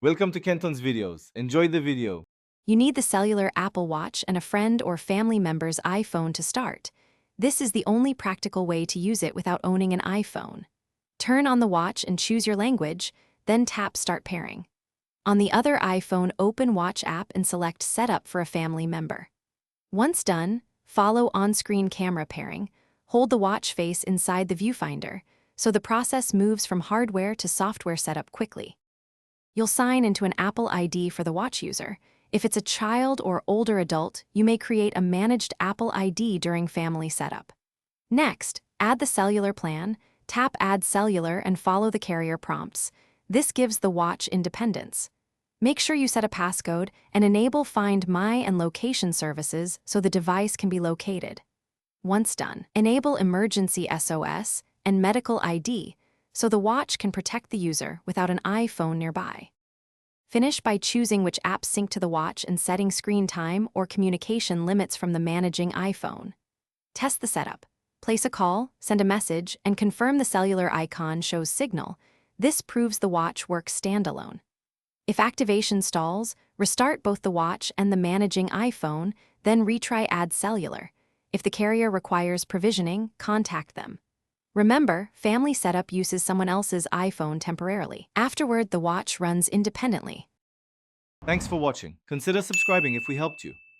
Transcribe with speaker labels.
Speaker 1: Welcome to Kenton's videos. Enjoy the video.
Speaker 2: You need the cellular Apple Watch and a friend or family member's iPhone to start. This is the only practical way to use it without owning an iPhone. Turn on the watch and choose your language, then tap Start Pairing. On the other iPhone, open Watch app and select Setup for a family member. Once done, follow on-screen camera pairing. Hold the watch face inside the viewfinder, so the process moves from hardware to software setup quickly. You'll sign into an Apple ID for the watch user. If it's a child or older adult, you may create a managed Apple ID during family setup. Next, add the cellular plan, tap Add Cellular and follow the carrier prompts. This gives the watch independence. Make sure you set a passcode and enable Find My and Location services so the device can be located. Once done, enable Emergency SOS and Medical ID so the watch can protect the user without an iPhone nearby. Finish by choosing which apps sync to the watch and setting screen time or communication limits from the managing iPhone. Test the setup. Place a call, send a message, and confirm the cellular icon shows signal. This proves the watch works standalone. If activation stalls, restart both the watch and the managing iPhone, then retry Add Cellular. If the carrier requires provisioning, contact them. Remember, family setup uses someone else's iPhone temporarily. Afterward, the watch runs independently.
Speaker 1: Thanks for watching. Consider subscribing if we helped you.